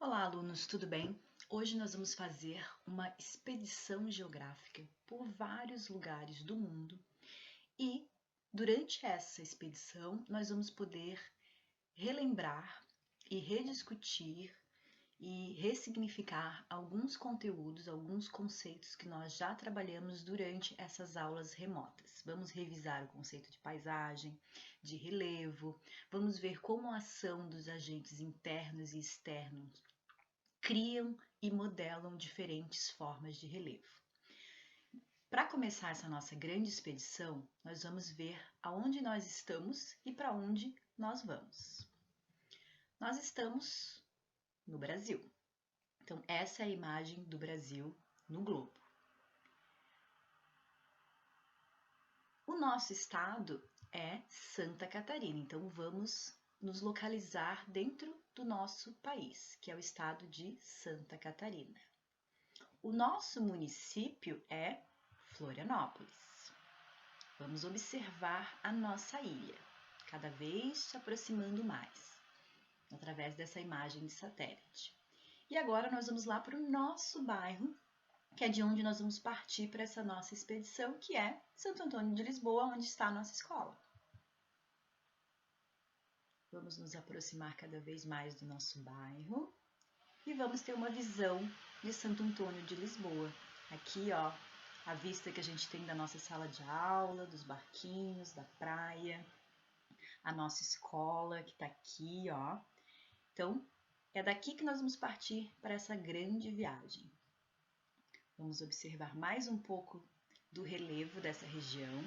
Olá, alunos, tudo bem? Hoje nós vamos fazer uma expedição geográfica por vários lugares do mundo e, durante essa expedição, nós vamos poder relembrar e rediscutir e ressignificar alguns conteúdos, alguns conceitos que nós já trabalhamos durante essas aulas remotas. Vamos revisar o conceito de paisagem, de relevo, vamos ver como a ação dos agentes internos e externos criam e modelam diferentes formas de relevo. Para começar essa nossa grande expedição, nós vamos ver aonde nós estamos e para onde nós vamos. Nós estamos no Brasil. Então, essa é a imagem do Brasil no globo. O nosso estado é Santa Catarina, então vamos nos localizar dentro do nosso país, que é o estado de Santa Catarina. O nosso município é Florianópolis. Vamos observar a nossa ilha, cada vez se aproximando mais, através dessa imagem de satélite. E agora nós vamos lá para o nosso bairro, que é de onde nós vamos partir para essa nossa expedição, que é Santo Antônio de Lisboa, onde está a nossa escola. Vamos nos aproximar cada vez mais do nosso bairro e vamos ter uma visão de Santo Antônio de Lisboa. Aqui, ó, a vista que a gente tem da nossa sala de aula, dos barquinhos, da praia, a nossa escola que tá aqui, ó. Então, é daqui que nós vamos partir para essa grande viagem. Vamos observar mais um pouco do relevo dessa região.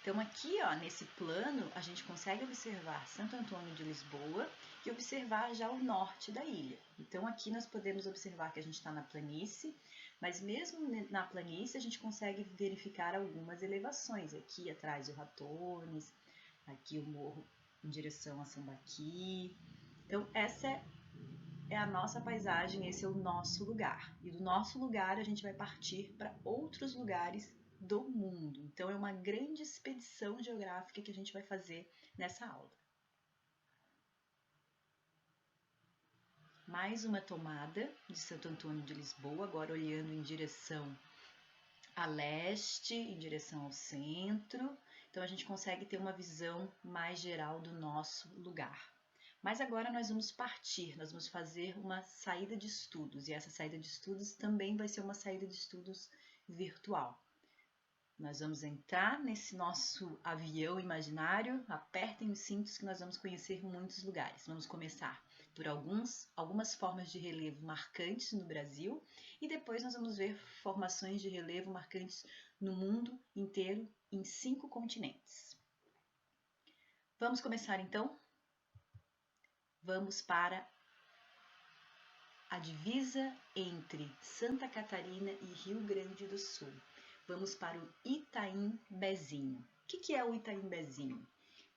Então aqui, ó, nesse plano, a gente consegue observar Santo Antônio de Lisboa e observar já o norte da ilha. Então aqui nós podemos observar que a gente está na planície, mas mesmo na planície a gente consegue verificar algumas elevações. Aqui atrás o Ratones, aqui o morro em direção a Sambaqui. Então essa é a nossa paisagem, esse é o nosso lugar. E do nosso lugar a gente vai partir para outros lugares do mundo. Então é uma grande expedição geográfica que a gente vai fazer nessa aula. Mais uma tomada de Santo Antônio de Lisboa, agora olhando em direção a leste, em direção ao centro. Então a gente consegue ter uma visão mais geral do nosso lugar. Mas agora nós vamos partir, nós vamos fazer uma saída de estudos, e essa saída de estudos também vai ser uma saída de estudos virtual. Nós vamos entrar nesse nosso avião imaginário, apertem os cintos que nós vamos conhecer muitos lugares. Vamos começar por algumas formas de relevo marcantes no Brasil e depois nós vamos ver formações de relevo marcantes no mundo inteiro em 5 continentes. Vamos começar então? Vamos para a divisa entre Santa Catarina e Rio Grande do Sul. Vamos para o Itaimbezinho. O que é o Itaimbezinho?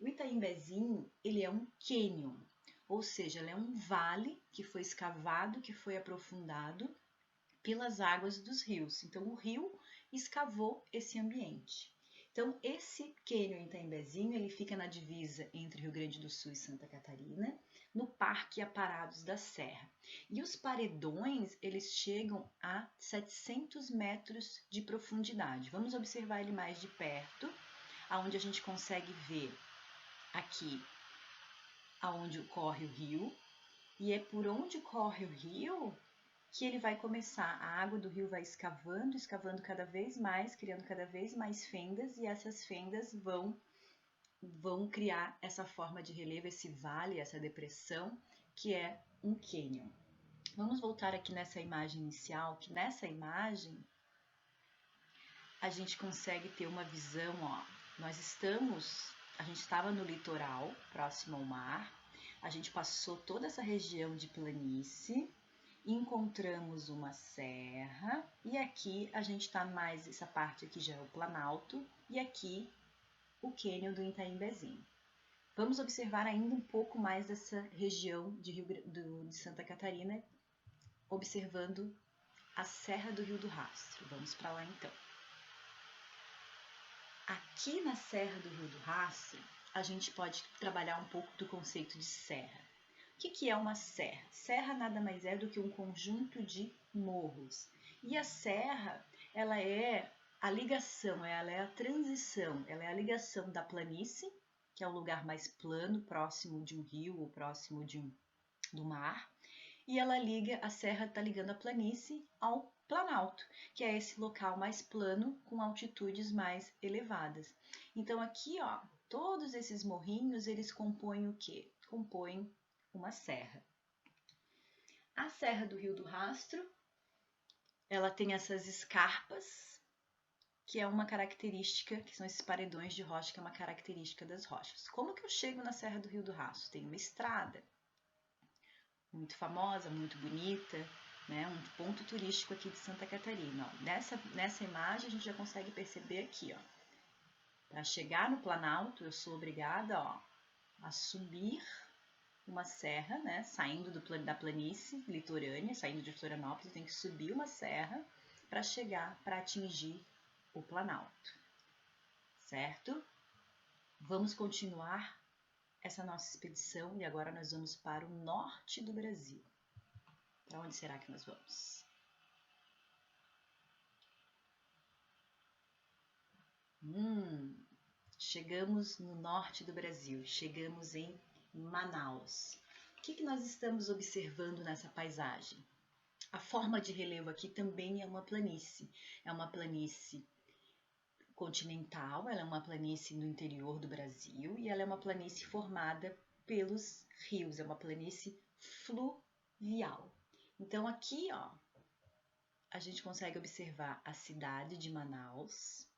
O Itaimbezinho, ele é um cânion, ou seja, ele é um vale que foi escavado, que foi aprofundado pelas águas dos rios. Então, o rio escavou esse ambiente. Então, esse cânion Itaimbezinho, ele fica na divisa entre Rio Grande do Sul e Santa Catarina, no Parque Aparados da Serra. E os paredões, eles chegam a 700 metros de profundidade. Vamos observar ele mais de perto, aonde a gente consegue ver aqui aonde corre o rio. E é por onde corre o rio que ele vai começar, a água do rio vai escavando, escavando cada vez mais, criando cada vez mais fendas, e essas fendas vão criar essa forma de relevo, esse vale, essa depressão, que é um cânion. Vamos voltar aqui nessa imagem inicial, que nessa imagem a gente consegue ter uma visão, ó, a gente estava no litoral, próximo ao mar, a gente passou toda essa região de planície, encontramos uma serra e aqui a gente está mais, essa parte aqui já é o Planalto e aqui o cânion do Itaimbezinho. Vamos observar ainda um pouco mais dessa região de Santa Catarina, observando a Serra do Rio do Rastro. Vamos para lá então. Aqui na Serra do Rio do Rastro, a gente pode trabalhar um pouco do conceito de serra. O que é uma serra? Serra nada mais é do que um conjunto de morros. E a serra, ela é a ligação, ela é a transição, ela é a ligação da planície, que é o lugar mais plano, próximo de um rio ou próximo do mar, e ela liga, a serra está ligando a planície ao planalto, que é esse local mais plano com altitudes mais elevadas. Então aqui, ó, todos esses morrinhos, eles compõem o quê? Compõem uma serra. A Serra do Rio do Rastro, ela tem essas escarpas, que é uma característica, que são esses paredões de rocha, que é uma característica das rochas. Como que eu chego na Serra do Rio do Rastro? Tem uma estrada, muito famosa, muito bonita, né? Um ponto turístico aqui de Santa Catarina. Ó. Nessa imagem a gente já consegue perceber aqui, ó. Para chegar no Planalto, eu sou obrigada, ó, a subir uma serra, né? Saindo da planície litorânea, saindo de Florianópolis, eu tenho que subir uma serra para chegar, para atingir o Planalto, certo? Vamos continuar essa nossa expedição e agora nós vamos para o norte do Brasil. Para onde será que nós vamos? Chegamos no norte do Brasil, chegamos em Manaus. O que nós estamos observando nessa paisagem? A forma de relevo aqui também é uma planície continental, ela é uma planície no interior do Brasil e ela é uma planície formada pelos rios, é uma planície fluvial. Então aqui, ó, a gente consegue observar a cidade de Manaus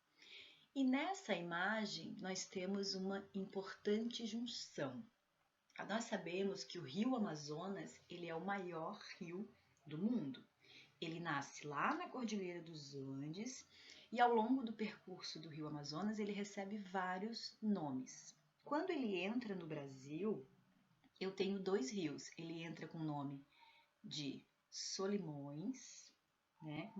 e nessa imagem nós temos uma importante junção. Nós sabemos que o rio Amazonas, ele é o maior rio do mundo. Ele nasce lá na Cordilheira dos Andes e ao longo do percurso do rio Amazonas ele recebe vários nomes. Quando ele entra no Brasil, eu tenho dois rios. Ele entra com o nome de Solimões, né?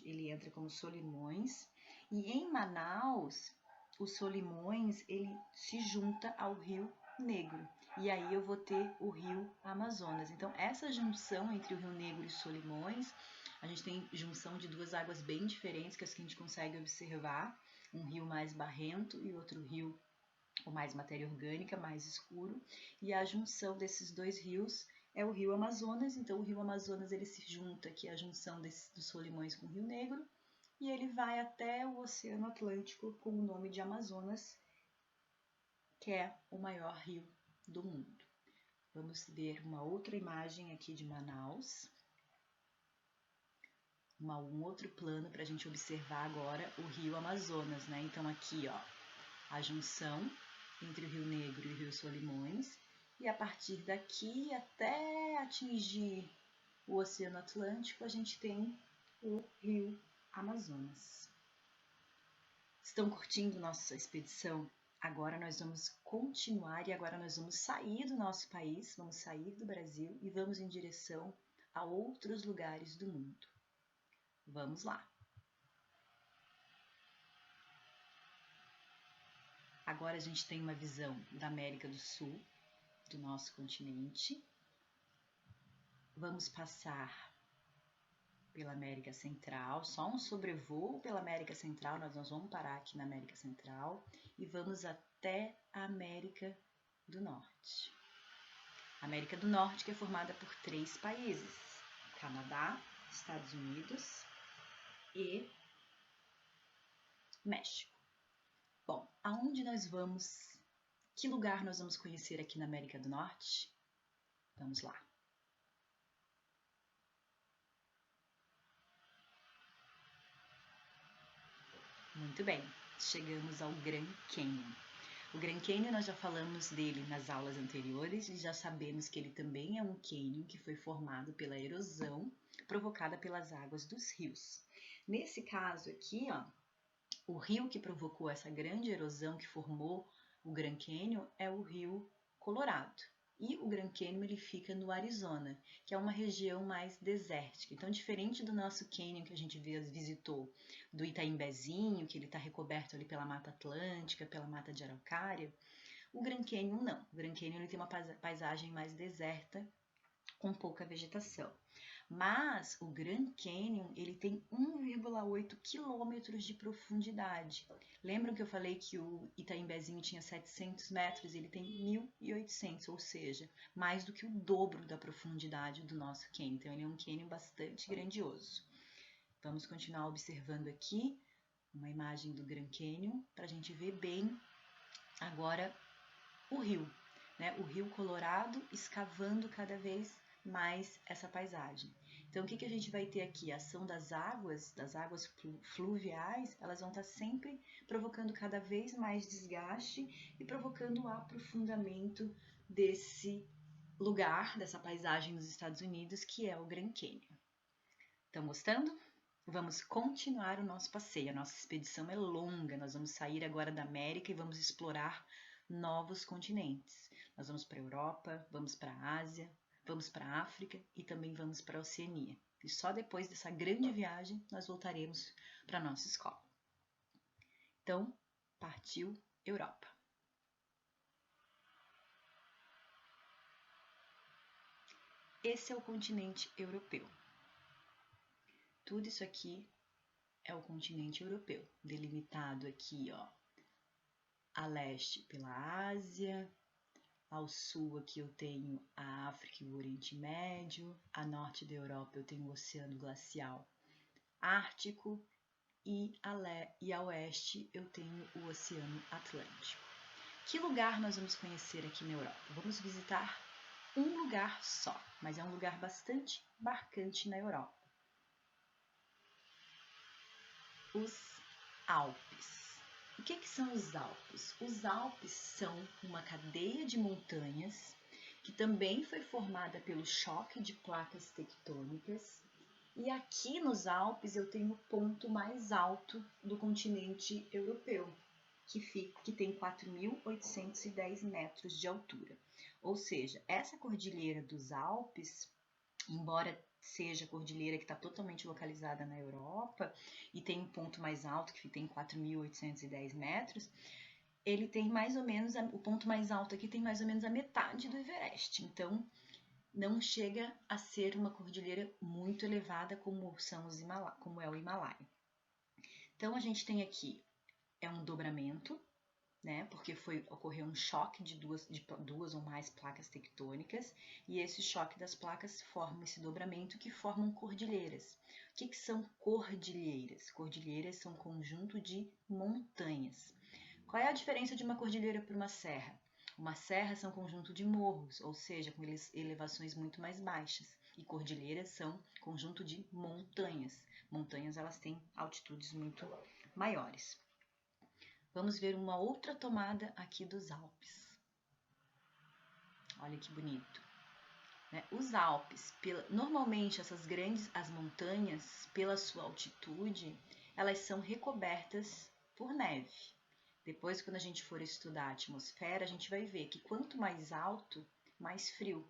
Ele entra como Solimões e em Manaus, o Solimões ele se junta ao Rio Negro. E aí eu vou ter o rio Amazonas. Então, essa junção entre o Rio Negro e Solimões, a gente tem junção de duas águas bem diferentes, que é as que a gente consegue observar. Um rio mais barrento e outro rio com mais matéria orgânica, mais escuro. E a junção desses dois rios é o rio Amazonas. Então, o rio Amazonas ele se junta, que é a junção dos Solimões com o Rio Negro, e ele vai até o Oceano Atlântico com o nome de Amazonas, que é o maior rio do mundo. Vamos ver uma outra imagem aqui de Manaus, um outro plano para a gente observar agora o rio Amazonas, né? Então aqui, ó, a junção entre o Rio Negro e o Rio Solimões, e a partir daqui até atingir o Oceano Atlântico, a gente tem o rio Amazonas. Estão curtindo nossa expedição? Agora nós vamos continuar e agora nós vamos sair do nosso país, vamos sair do Brasil e vamos em direção a outros lugares do mundo. Vamos lá! Agora a gente tem uma visão da América do Sul, do nosso continente. Vamos passar pela América Central, só um sobrevoo pela América Central, nós vamos parar aqui na América Central e vamos até a América do Norte. A América do Norte que é formada por 3 países, Canadá, Estados Unidos e México. Bom, aonde nós vamos? Que lugar nós vamos conhecer aqui na América do Norte? Vamos lá. Muito bem, chegamos ao Grand Canyon. O Grand Canyon nós já falamos dele nas aulas anteriores e já sabemos que ele também é um canyon que foi formado pela erosão provocada pelas águas dos rios. Nesse caso aqui, ó, o rio que provocou essa grande erosão que formou o Grand Canyon é o rio Colorado. E o Grand Canyon ele fica no Arizona, que é uma região mais desértica. Então, diferente do nosso canyon que a gente visitou, do Itaimbezinho, que ele está recoberto ali pela Mata Atlântica, pela Mata de Araucária, O Grand Canyon não. O Grand Canyon ele tem uma paisagem mais deserta, com pouca vegetação. Mas o Grand Canyon ele tem 1,8 quilômetros de profundidade. Lembram que eu falei que o Itaimbezinho tinha 700 metros? Ele tem 1.800, ou seja, mais do que o dobro da profundidade do nosso canyon. Então ele é um canyon bastante grandioso. Vamos continuar observando aqui uma imagem do Grand Canyon para a gente ver bem agora o rio, né? O Rio Colorado escavando cada vez mais essa paisagem. Então, o que a gente vai ter aqui? A ação das águas fluviais, elas vão estar sempre provocando cada vez mais desgaste e provocando o aprofundamento desse lugar, dessa paisagem nos Estados Unidos, que é o Grand Canyon. Estão gostando? Vamos continuar o nosso passeio. A nossa expedição é longa, nós vamos sair agora da América e vamos explorar novos continentes. Nós vamos para a Europa, vamos para a Ásia, vamos para a África e também vamos para a Oceania. E só depois dessa grande viagem nós voltaremos para a nossa escola. Então, partiu Europa. Esse é o continente europeu. Tudo isso aqui é o continente europeu, delimitado aqui, ó, a leste pela Ásia, ao sul aqui eu tenho a África e o Oriente Médio, a norte da Europa eu tenho o Oceano Glacial Ártico e a oeste eu tenho o Oceano Atlântico. Que lugar nós vamos conhecer aqui na Europa? Vamos visitar um lugar só, mas é um lugar bastante marcante na Europa. Os Alpes. O que são os Alpes? Os Alpes são uma cadeia de montanhas que também foi formada pelo choque de placas tectônicas. E aqui nos Alpes eu tenho o ponto mais alto do continente europeu, que tem 4.810 metros de altura. Ou seja, essa cordilheira dos Alpes, embora seja a cordilheira que está totalmente localizada na Europa e tem um ponto mais alto que tem 4.810 metros, ele tem mais ou menos, o ponto mais alto aqui tem mais ou menos a metade do Everest. Então, não chega a ser uma cordilheira muito elevada como é o Himalaia. Então, a gente tem aqui um dobramento, né? Porque ocorreu um choque de duas ou mais placas tectônicas, e esse choque das placas forma esse dobramento que formam cordilheiras. O que são cordilheiras? Cordilheiras são um conjunto de montanhas. Qual é a diferença de uma cordilheira para uma serra? Uma serra são um conjunto de morros, ou seja, com elevações muito mais baixas, e cordilheiras são um conjunto de montanhas. Montanhas, elas têm altitudes muito maiores. Vamos ver uma outra tomada aqui dos Alpes. Olha que bonito. Né? Os Alpes, normalmente as montanhas, pela sua altitude, elas são recobertas por neve. Depois, quando a gente for estudar a atmosfera, a gente vai ver que quanto mais alto, mais frio.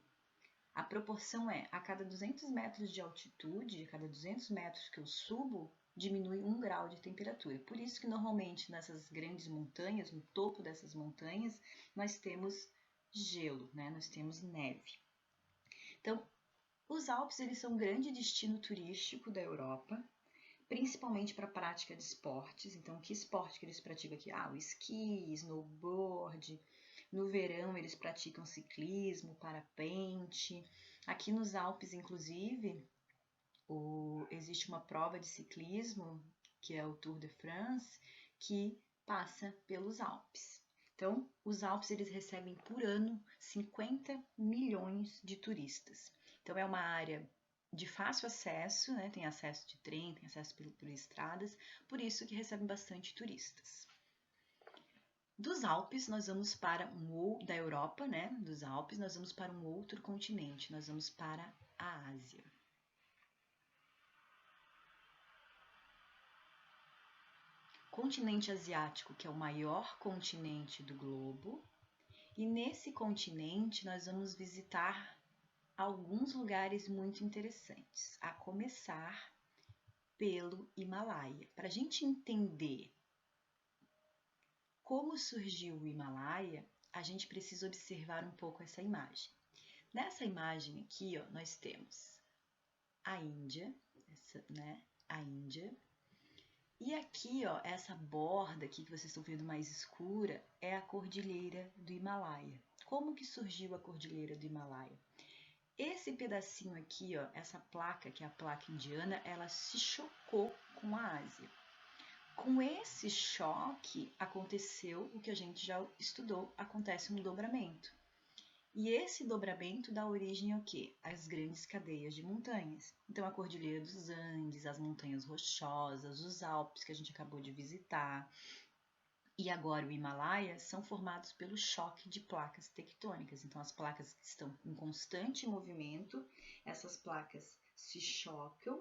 A proporção é, a cada 200 metros de altitude, a cada 200 metros que eu subo, diminui 1 grau de temperatura. Por isso que normalmente nessas grandes montanhas, no topo dessas montanhas, nós temos gelo, né? Nós temos neve. Então, os Alpes eles são um grande destino turístico da Europa, principalmente para a prática de esportes. Então, que esporte que eles praticam aqui? O esqui, snowboard. No verão eles praticam ciclismo, parapente. Aqui nos Alpes, inclusive, existe uma prova de ciclismo, que é o Tour de France, que passa pelos Alpes. Então, os Alpes eles recebem por ano 50 milhões de turistas. Então, é uma área de fácil acesso, né? Tem acesso de trem, tem acesso por estradas, por isso que recebem bastante turistas. Dos Alpes, nós vamos para da Europa, né? Dos Alpes, nós vamos para um outro continente, nós vamos para a Ásia. Continente asiático, que é o maior continente do globo, e nesse continente nós vamos visitar alguns lugares muito interessantes, a começar pelo Himalaia. Para a gente entender como surgiu o Himalaia, a gente precisa observar um pouco essa imagem. Nessa imagem aqui, ó, nós temos a Índia, a Índia. E aqui, ó, essa borda aqui que vocês estão vendo mais escura é a Cordilheira do Himalaia. Como que surgiu a Cordilheira do Himalaia? Esse pedacinho aqui, ó, essa placa, que é a placa indiana, ela se chocou com a Ásia. Com esse choque, aconteceu o que a gente já estudou, acontece um dobramento. E esse dobramento dá origem ao quê? Às grandes cadeias de montanhas. Então, a Cordilheira dos Andes, as Montanhas Rochosas, os Alpes, que a gente acabou de visitar, e agora o Himalaia, são formados pelo choque de placas tectônicas. Então, as placas estão em constante movimento, essas placas se chocam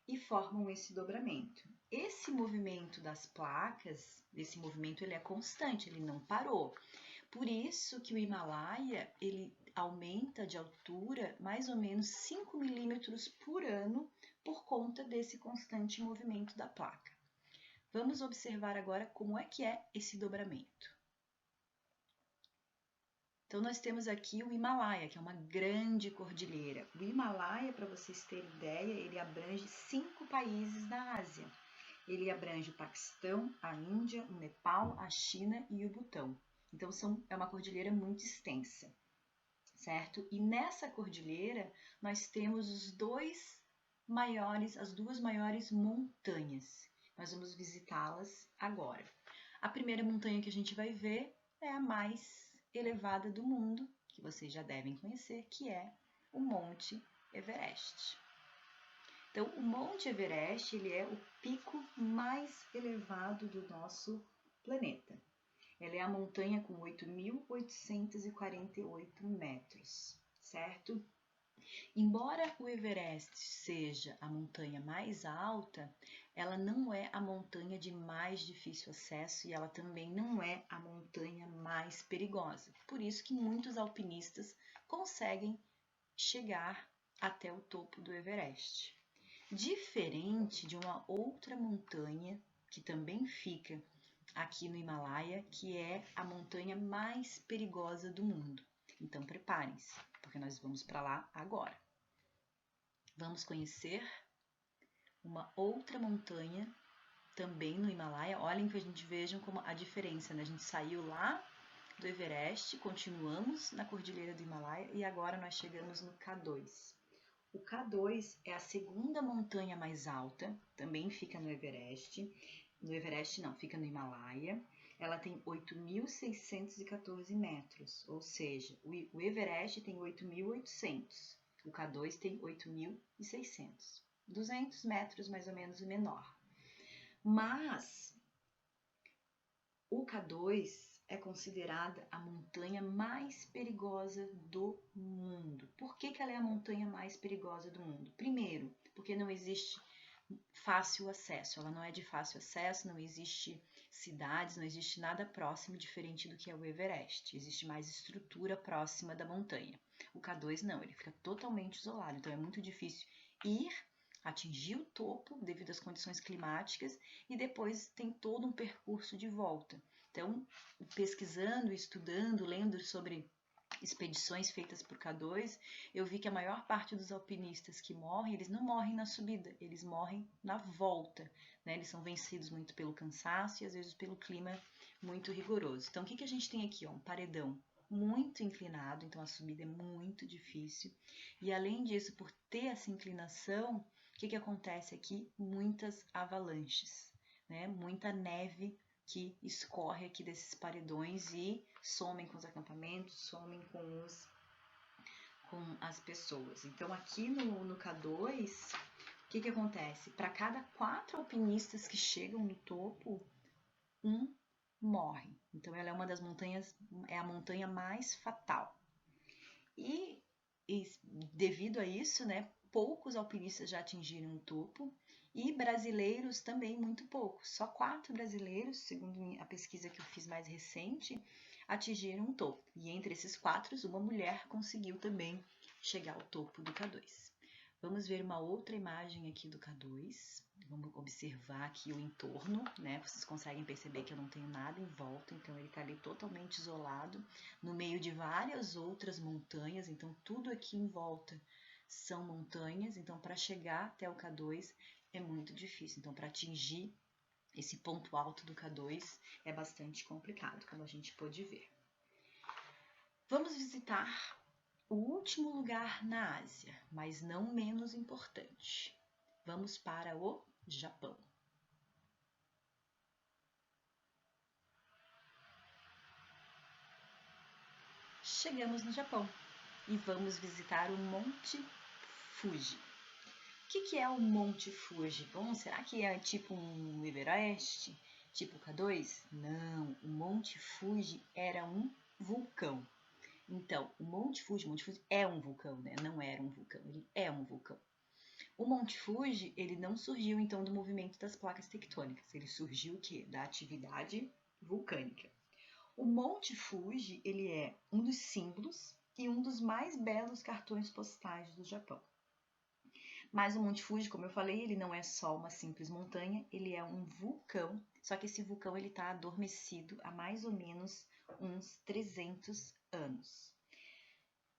e formam esse dobramento. Esse movimento das placas, esse movimento ele é constante, ele não parou. Por isso que o Himalaia ele aumenta de altura mais ou menos 5 milímetros por ano por conta desse constante movimento da placa. Vamos observar agora como é que é esse dobramento. Então, nós temos aqui o Himalaia, que é uma grande cordilheira. O Himalaia, para vocês terem ideia, ele abrange 5 países da Ásia. Ele abrange o Paquistão, a Índia, o Nepal, a China e o Butão. Então, é uma cordilheira muito extensa, certo? E nessa cordilheira, nós temos as duas maiores montanhas. Nós vamos visitá-las agora. A primeira montanha que a gente vai ver é a mais elevada do mundo, que vocês já devem conhecer, que é o Monte Everest. Então, o Monte Everest ele é o pico mais elevado do nosso planeta. Ela é a montanha com 8.848 metros, certo? Embora o Everest seja a montanha mais alta, ela não é a montanha de mais difícil acesso e ela também não é a montanha mais perigosa. Por isso que muitos alpinistas conseguem chegar até o topo do Everest. Diferente de uma outra montanha que também fica aqui no Himalaia, que é a montanha mais perigosa do mundo. Então preparem-se, porque nós vamos para lá agora. Vamos conhecer uma outra montanha também no Himalaia. Olhem que a gente vejam como a diferença, né? A gente saiu lá do Everest, continuamos na Cordilheira do Himalaia e agora nós chegamos no K2. O K2 é a segunda montanha mais alta, também fica no Everest. No Everest não, fica no Himalaia. Ela tem 8.614 metros, ou seja, o Everest tem 8.800, o K2 tem 8.600. 200 metros mais ou menos o menor. Mas o K2 é considerada a montanha mais perigosa do mundo. Por que ela é a montanha mais perigosa do mundo? Primeiro, porque não existe fácil acesso, ela não é de fácil acesso, não existe cidades, não existe nada próximo diferente do que é o Everest, existe mais estrutura próxima da montanha. O K2 não, ele fica totalmente isolado, então é muito difícil ir, atingir o topo devido às condições climáticas e depois tem todo um percurso de volta. Então, pesquisando, estudando, lendo sobre expedições feitas por K2, eu vi que a maior parte dos alpinistas que morrem, eles não morrem na subida, eles morrem na volta, né? Eles são vencidos muito pelo cansaço e às vezes pelo clima muito rigoroso. Então, o que a gente tem aqui? Ó, um paredão muito inclinado, então a subida é muito difícil. E além disso, por ter essa inclinação, o que acontece aqui? Muitas avalanches, né? Muita neve que escorre aqui desses paredões e somem com os acampamentos, somem com as pessoas. Então, aqui no K2, o que acontece? Para cada 4 alpinistas que chegam no topo, um morre. Então, ela é uma das montanhas, é a montanha mais fatal. E devido a isso, né, poucos alpinistas já atingiram o topo e brasileiros também muito poucos. Só 4 brasileiros, segundo a pesquisa que eu fiz mais recente, atingiram o topo. E entre esses 4, uma mulher conseguiu também chegar ao topo do K2. Vamos ver uma outra imagem aqui do K2. Vamos observar aqui o entorno, né? Vocês conseguem perceber que eu não tenho nada em volta, então ele está ali totalmente isolado, no meio de várias outras montanhas, então tudo aqui em volta são montanhas, então para chegar até o K2 é muito difícil. Então, para atingir esse ponto alto do K2 é bastante complicado, como a gente pôde ver. Vamos visitar o último lugar na Ásia, mas não menos importante. Vamos para o Japão. Chegamos no Japão e vamos visitar o Monte Fuji. O que é o Monte Fuji? Bom, será que é tipo um Everest? Tipo K2? Não, o Monte Fuji era um vulcão. Então, o Monte Fuji é um vulcão, né? Não era um vulcão, ele é um vulcão. O Monte Fuji, ele não surgiu então do movimento das placas tectônicas, ele surgiu o quê? Da atividade vulcânica. O Monte Fuji, ele é um dos símbolos e um dos mais belos cartões postais do Japão. Mas o Monte Fuji, como eu falei, ele não é só uma simples montanha, ele é um vulcão, só que esse vulcão ele está adormecido há mais ou menos uns 300 anos.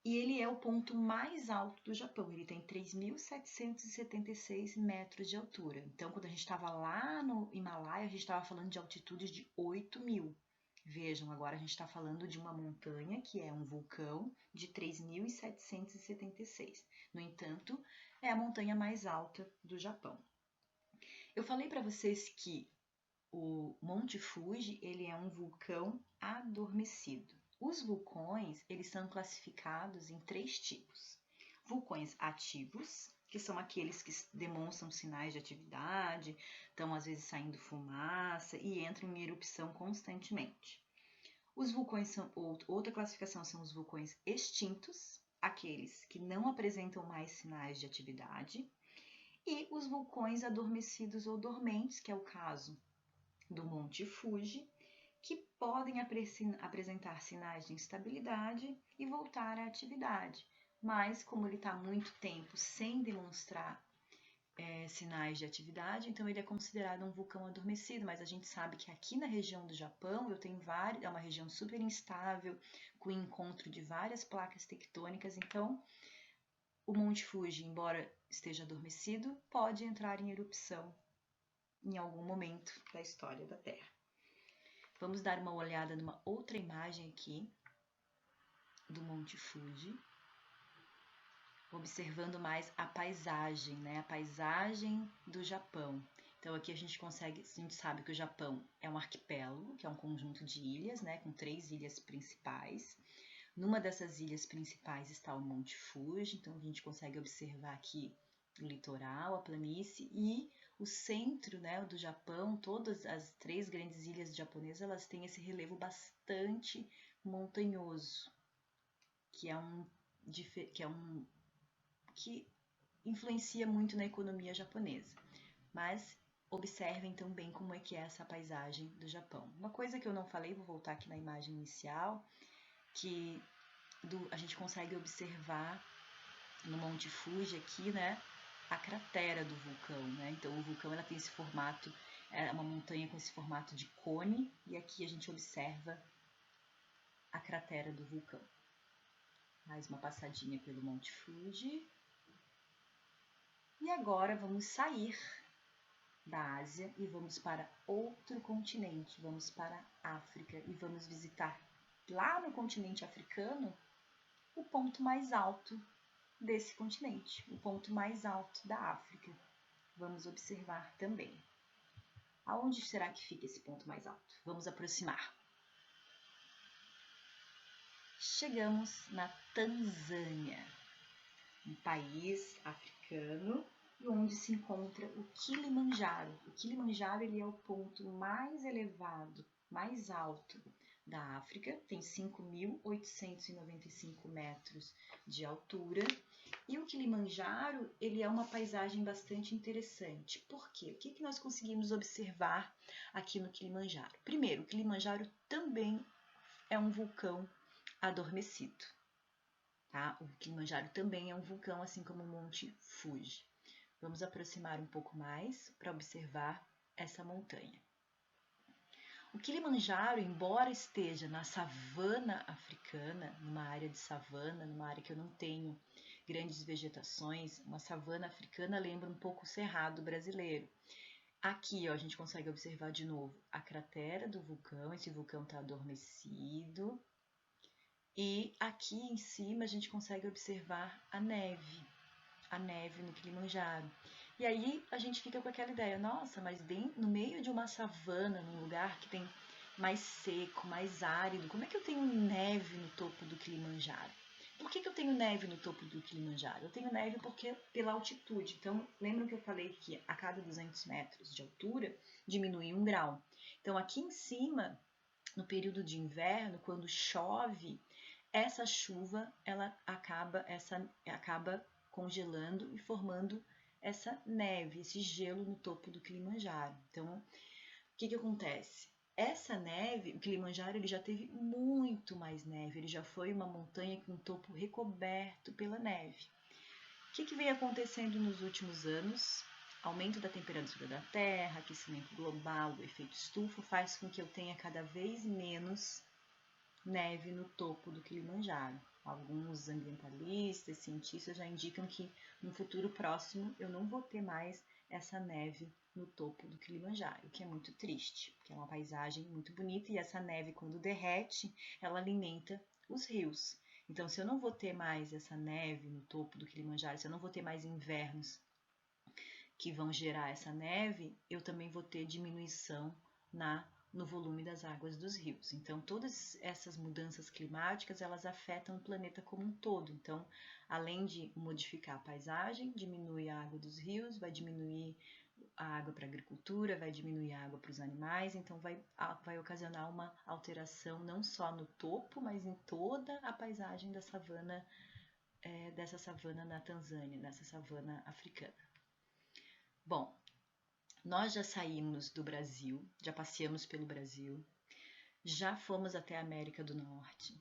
E ele é o ponto mais alto do Japão, ele tem 3.776 metros de altura. Então, quando a gente estava lá no Himalaia, a gente estava falando de altitudes de 8.000. Vejam, agora a gente está falando de uma montanha que é um vulcão de 3.776. No entanto, é a montanha mais alta do Japão. Eu falei para vocês que o Monte Fuji ele é um vulcão adormecido. Os vulcões eles são classificados em 3 tipos. Vulcões ativos, que são aqueles que demonstram sinais de atividade, estão às vezes saindo fumaça e entram em erupção constantemente. Os vulcões são outra classificação são os vulcões extintos, aqueles que não apresentam mais sinais de atividade, e os vulcões adormecidos ou dormentes, que é o caso do Monte Fuji, que podem apresentar sinais de instabilidade e voltar à atividade. Mas, como ele está há muito tempo sem demonstrar sinais de atividade, então ele é considerado um vulcão adormecido, mas a gente sabe que aqui na região do Japão é uma região super instável, com o encontro de várias placas tectônicas, então o Monte Fuji, embora esteja adormecido, pode entrar em erupção em algum momento da história da Terra. Vamos dar uma olhada numa outra imagem aqui do Monte Fuji, observando mais a paisagem, né? A paisagem do Japão. Então aqui a gente sabe que o Japão é um arquipélago, que é um conjunto de ilhas, né? Com 3 ilhas principais. Numa dessas ilhas principais está o Monte Fuji, então a gente consegue observar aqui o litoral, a planície e o centro, né, do Japão. Todas as 3 grandes ilhas japonesas elas têm esse relevo bastante montanhoso, que influencia muito na economia japonesa. Mas observem também como é que é essa paisagem do Japão. Uma coisa que eu não falei, vou voltar aqui na imagem inicial, que a gente consegue observar no Monte Fuji aqui, né, a cratera do vulcão, né? Então o vulcão ela tem esse formato, é uma montanha com esse formato de cone, e aqui a gente observa a cratera do vulcão. Mais uma passadinha pelo Monte Fuji. E agora vamos sair da Ásia e vamos para outro continente, vamos para a África e vamos visitar lá no continente africano o ponto mais alto desse continente, o ponto mais alto da África. Vamos observar também. Aonde será que fica esse ponto mais alto? Vamos aproximar. Chegamos na Tanzânia, um país africano onde se encontra o Kilimanjaro. O Kilimanjaro ele é o ponto mais elevado, mais alto da África, tem 5.895 metros de altura. E o Kilimanjaro ele é uma paisagem bastante interessante. Por quê? O que nós conseguimos observar aqui no Kilimanjaro? Primeiro, o Kilimanjaro também é um vulcão adormecido. Tá? O Kilimanjaro também é um vulcão, assim como o Monte Fuji. Vamos aproximar um pouco mais para observar essa montanha. O Kilimanjaro, embora esteja na savana africana, numa área de savana, numa área que eu não tenho grandes vegetações, uma savana africana lembra um pouco o cerrado brasileiro. Aqui, ó, a gente consegue observar de novo a cratera do vulcão, esse vulcão está adormecido. E aqui em cima a gente consegue observar a neve no Kilimanjaro. E aí a gente fica com aquela ideia, nossa, mas no meio de uma savana, num lugar que tem mais seco, mais árido, como é que eu tenho neve no topo do Kilimanjaro? Por que eu tenho neve no topo do Kilimanjaro? Eu tenho neve porque pela altitude. Então, lembram que eu falei que a cada 200 metros de altura diminui 1 grau. Então, aqui em cima, no período de inverno, quando chove, essa chuva ela acaba congelando e formando essa neve, esse gelo no topo do Kilimanjaro. Então, o que acontece? Essa neve, o Kilimanjaro, ele já teve muito mais neve, ele já foi uma montanha com o topo recoberto pela neve. O que vem acontecendo nos últimos anos? Aumento da temperatura da Terra, aquecimento global, o efeito estufa, faz com que eu tenha cada vez menos neve no topo do Kilimanjaro. Alguns ambientalistas, cientistas já indicam que no futuro próximo eu não vou ter mais essa neve no topo do Kilimanjaro, o que é muito triste, porque é uma paisagem muito bonita e essa neve, quando derrete, ela alimenta os rios. Então, se eu não vou ter mais essa neve no topo do Kilimanjaro, se eu não vou ter mais invernos que vão gerar essa neve, eu também vou ter diminuição no volume das águas dos rios. Então, todas essas mudanças climáticas, elas afetam o planeta como um todo. Então, além de modificar a paisagem, diminui a água dos rios, vai diminuir a água para a agricultura, vai diminuir a água para os animais, então vai ocasionar uma alteração não só no topo, mas em toda a paisagem da savana, dessa savana na Tanzânia, nessa savana africana. Bom, nós já saímos do Brasil, já passeamos pelo Brasil, já fomos até a América do Norte,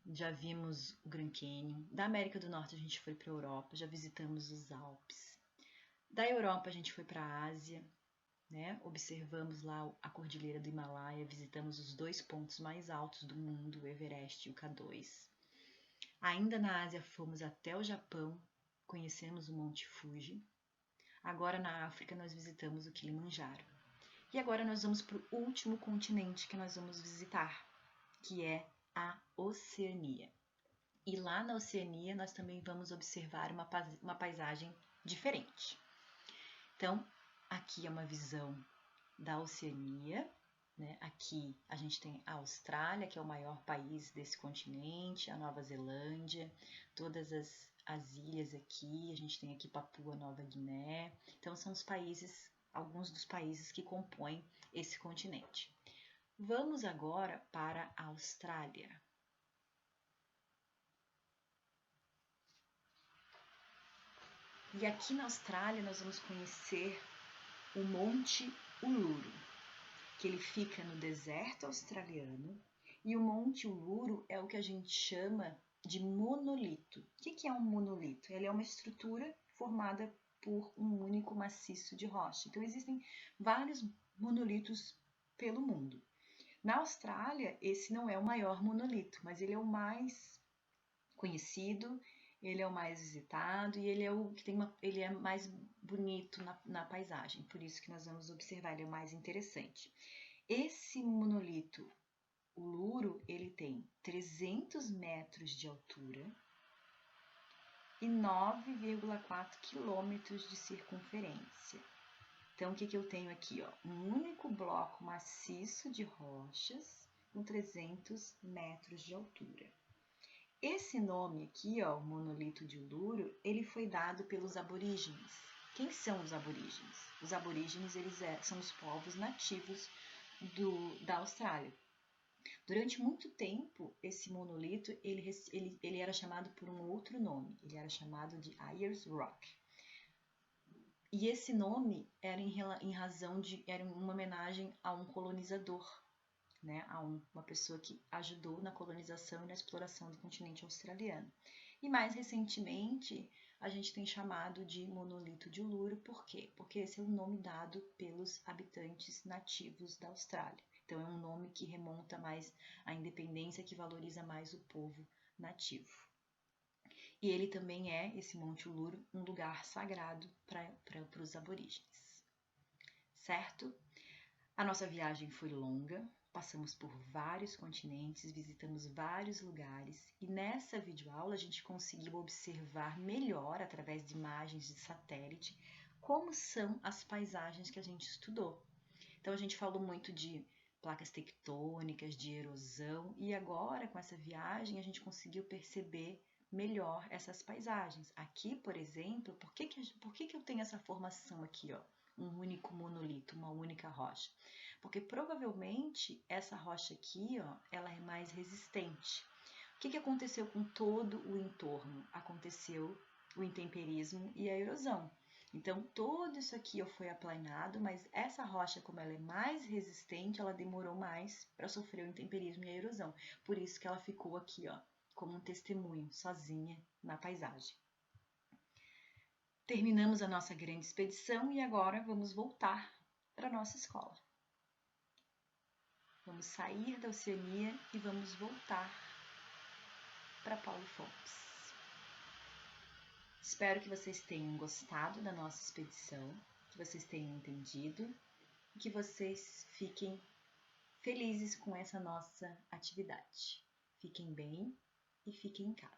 já vimos o Grand Canyon. Da América do Norte a gente foi para a Europa, já visitamos os Alpes. Da Europa a gente foi para a Ásia, né? Observamos lá a Cordilheira do Himalaia, visitamos os 2 pontos mais altos do mundo, o Everest e o K2. Ainda na Ásia fomos até o Japão, conhecemos o Monte Fuji. Agora na África nós visitamos o Kilimanjaro. E agora nós vamos para o último continente que nós vamos visitar, que é a Oceania. E lá na Oceania nós também vamos observar uma paisagem diferente. Então, aqui é uma visão da Oceania, né? Aqui a gente tem a Austrália, que é o maior país desse continente, a Nova Zelândia, todas as ilhas aqui, a gente tem aqui Papua Nova Guiné. Então, são alguns dos países que compõem esse continente. Vamos agora para a Austrália. E aqui na Austrália nós vamos conhecer o Monte Uluru, que ele fica no deserto australiano, e o Monte Uluru é o que a gente chama de monolito. O que é um monolito? Ele é uma estrutura formada por um único maciço de rocha. Então existem vários monolitos pelo mundo. Na Austrália, esse não é o maior monolito, mas ele é o mais conhecido, ele é o mais visitado e ele é o que ele é mais bonito na paisagem, por isso que nós vamos observar, ele é o mais interessante. Esse monolito Uluru, ele tem 300 metros de altura e 9,4 quilômetros de circunferência. Então, o que eu tenho aqui? Ó? Um único bloco maciço de rochas com 300 metros de altura. Esse nome aqui, ó, o monolito de Uluru, ele foi dado pelos aborígenes. Quem são os aborígenes? Os aborígenes são os povos nativos da Austrália. Durante muito tempo, esse monolito ele era chamado por um outro nome. Ele era chamado de Ayers Rock. E esse nome era era uma homenagem a um colonizador, né, a uma pessoa que ajudou na colonização e na exploração do continente australiano. E mais recentemente, a gente tem chamado de monolito de Uluru, por quê? Porque esse é o nome dado pelos habitantes nativos da Austrália. Então, é um nome que remonta mais à independência, que valoriza mais o povo nativo. E ele também é, esse Monte Uluru, um lugar sagrado para os aborígenes. Certo? A nossa viagem foi longa, passamos por vários continentes, visitamos vários lugares e nessa videoaula a gente conseguiu observar melhor, através de imagens de satélite, como são as paisagens que a gente estudou. Então a gente falou muito de placas tectônicas, de erosão e agora com essa viagem a gente conseguiu perceber melhor essas paisagens. Aqui, por exemplo, por que eu tenho essa formação aqui, ó? Um único monolito, uma única rocha? Porque provavelmente essa rocha aqui, ó, ela é mais resistente. O que aconteceu com todo o entorno? Aconteceu o intemperismo e a erosão. Então, todo isso aqui foi aplanado, mas essa rocha, como ela é mais resistente, ela demorou mais para sofrer o intemperismo e a erosão. Por isso que ela ficou aqui, ó, como um testemunho, sozinha na paisagem. Terminamos a nossa grande expedição e agora vamos voltar para a nossa escola. Vamos sair da Oceania e vamos voltar para Paulo Fontes. Espero que vocês tenham gostado da nossa expedição, que vocês tenham entendido e que vocês fiquem felizes com essa nossa atividade. Fiquem bem e fiquem em casa.